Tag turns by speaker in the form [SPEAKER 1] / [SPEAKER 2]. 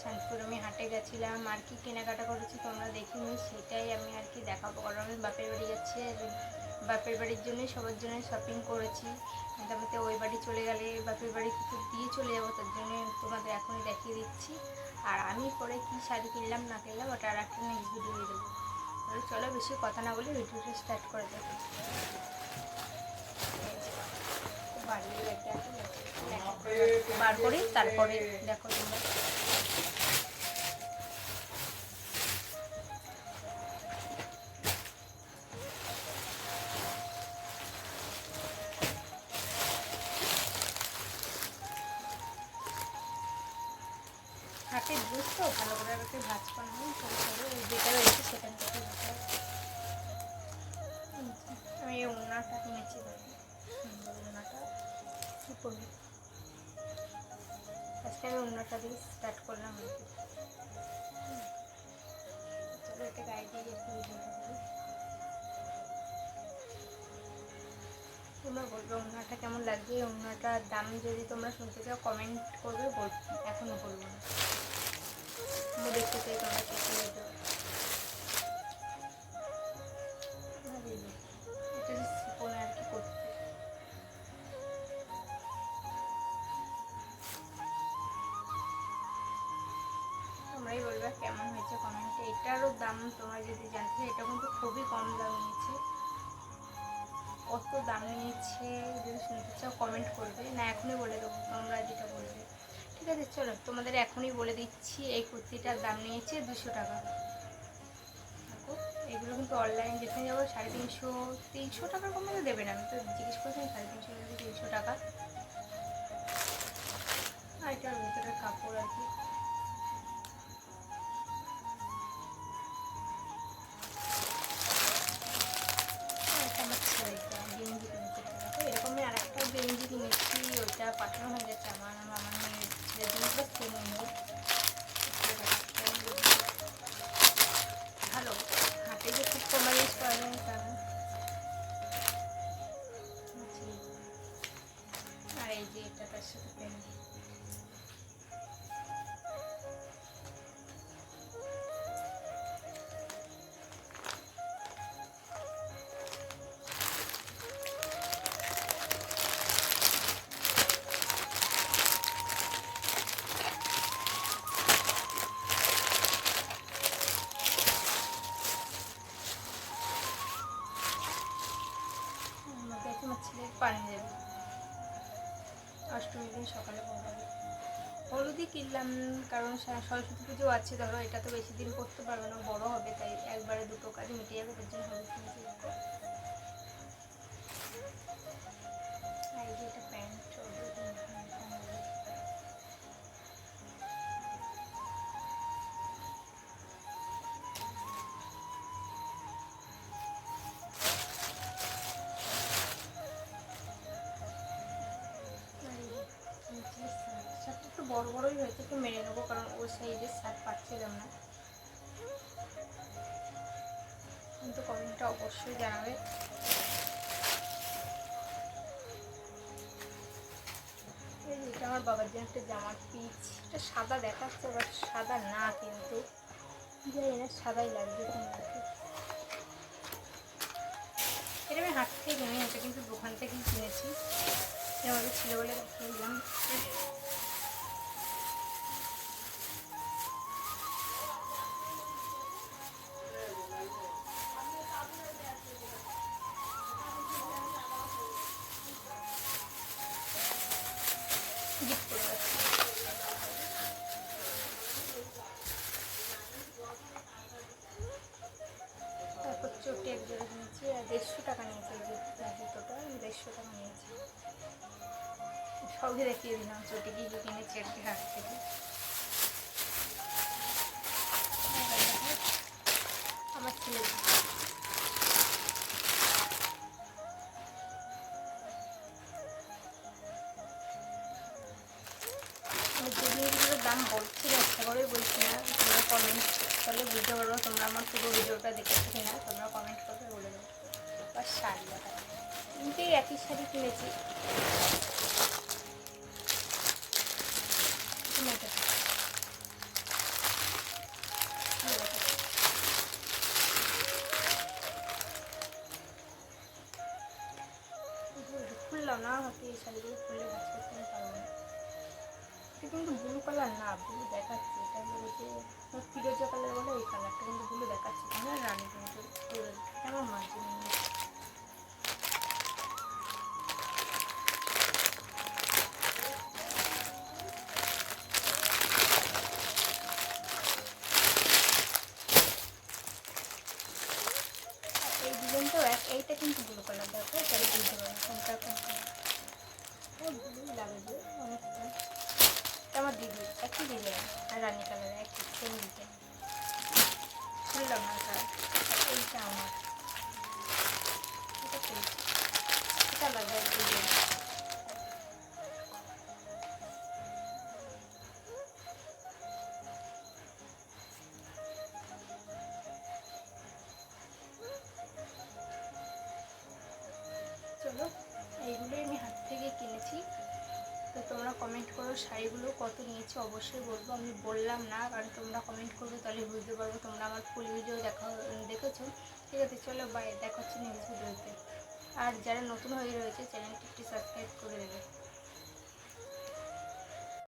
[SPEAKER 1] শান্তিপুর আমি হাটে গেছিলাম, আর কি কেনাকাটা করেছি তোমরা দেখিনি, সেটাই আমি আর কি দেখাবো। কারণ আমি বাপের বাড়ি যাচ্ছি, বাপের বাড়ির জন্যই সবার জন্য শপিং করেছি। তারপরে ওই বাড়ি চলে গেলে বাপের বাড়ি কিছু দিয়ে চলে যাবো, তার জন্য তোমাদের এখনই দেখিয়ে দিচ্ছি। আর আমি পরে কি শাড়ি কিনলাম না কিনলাম ওটা আর একটা নেক্সট ভিডিও দেবো। তাহলে চলো বেশি কথা না বলে ভিডিওটা স্টার্ট করে দেবো। বার করি তারপরে দেখো তোমরা। হাতের জুস তো ভালো করে আমাকে ভাজ করা হয়, যেটা রয়েছে সেখান থেকে আমি এই ওড়নাটা কিনেছি, সুন্দর ওড়নাটা কী করবি। আজকে আমি ওড়নাটা দিয়ে স্টার্ট করলাম আর কি। চলো এটা গায়ে দিয়ে একটু ভিডিওটা করি। তোমরা বলবে ওড়নাটা কেমন লাগবে, ওড়নাটার দাম যদি তোমরা শুনতে চাও কমেন্ট করবে, এখনও বলবো না, আমি দেখতে চাই তোমরা কিছু ভিডিও। এটা যে শিপনে আর কি করতে তোমরাই বলবে কেমন হয়েছে কমেন্টে। এটারও দাম তোমরা যদি জানতে, এটা কিন্তু খুবই কম দাম নিয়েছে। কত দাম নিয়েছে যদি শুনতে চাও কমেন্ট করবে, না এখনই বলে দেবো তোমরা যেটা বলবে। ঠিক আছে চলো তোমাদের এখনই বলে দিচ্ছি। এই কুর্তিটার দাম নিয়েছে 200 টাকা। দেখো এগুলো কিন্তু অনলাইন যেখানে যাবো 350 টাকার কমে তো দেবে না। আমি তো জিজ্ঞেস করছি 350 টাকা। আর এটার ভিতরের কাপড় আর কি এরকমই আর একটা গেঞ্জি কিনেছি, ওইটা পাঠানো হয়ে গেছে আমার মেয়ের ছেলের জন্য প্লাস কিনে নিই। ভালো হাতে যে খুব কমা ইউজ করা যায় কারণ। আর এই যে এটা তার সাথে পেন। আমার ছেলের পাঞ্জাবি অষ্টমীর দিন সকালে পড়াবে। হলুদই কিনলাম কারণ সরস্বতী পুজো আছে, ধরো এটা তো বেশি দিন করতে পারবে না, বড় হবে, তাই একবারে দুটো কাজ মিটে যাবে, তার জন্য হলুদ কিনেছি। এই যে এটা প্যান্ট শার্টটা একটু বড় বড়ই হয়েছে, একটু মেরে নেবো কারণ ওই সাইজের শার্ট পাচ্ছিলাম না। কিন্তু কমেন্টটা অবশ্যই জানাবে। এটা আমার বাবার জন্য একটা জামার পিস, এটা সাদা দেখাচ্ছে বাট সাদা না, কিন্তু জানি না সাদাই লাগবে তোমাকে। এটা আমি হাট থেকে কিনি, এটা কিন্তু দোকান থেকেই কিনেছি, আমাদের ছিল বলে রেখে দিলাম। গিফট করে রাখছি। তারপর চটি এক জোড়া কিনেছি আর 150 টাকা নিয়েছে, এই জুতোটা 150 টাকা নিয়েছি। সবই দেখিয়ে দিলাম চটি কি কিনেছি আর কি হাট থেকে। আমার ছেলে জিনিসগুলোর দাম বলছি না, একটা করেই বলছি না, তোমরা কমেন্ট করলে বুঝতে পারবো তোমরা আমার পুরো ভিডিওটা দেখেছো কিনা, তোমরা কমেন্ট করবে বলে দেবো। আর শাড়ি দেখা কিন্তু একই শাড়ি কিনেছি, শাড়িগুলো খুললে ভাঁজ করতে আমি পারবো না। এটা কিন্তু ব্লু কালার না, ব্লু দেখাচ্ছে, এটা হলো যে ফিরোজা কালার বলে ওই কালারটা, কিন্তু ব্লু দেখাচ্ছে না, রানী কিন্তু আমার মাঝে নিয়ে এই ডিজাইনটাও এইটা কিন্তু ব্লু কালার, দেখো তাহলে বুঝতে পারবো কোনটা কোনটা ব্লু লাগবে অনেকটা। এটা আমার দিদি একই ডিজাইন, আর রানী কালার একই সেম ডিজাইন, খুললাম না কালার। এইটা আমার, এটা পেয়েছি, এটা লাগবে এক ডিজাইন। চলো, এইগুলোই আমি হাত থেকে কিনেছি। তো তোমরা কমেন্ট করো শাড়িগুলো কত নিয়েছো, অবশ্যই বলবো। আমি বললাম না, কারণ তোমরা কমেন্ট করবে, তাহলে বুঝতে পারবো তোমরা আমার ফুল ভিডিও দেখেছো। ঠিক আছে, চলো বাই, দেখা হচ্ছে নেক্সট ভিডিওতে। আর যারা নতুন হয়ে রয়েছে চ্যানেলটি একটু সাবস্ক্রাইব করে দেবে।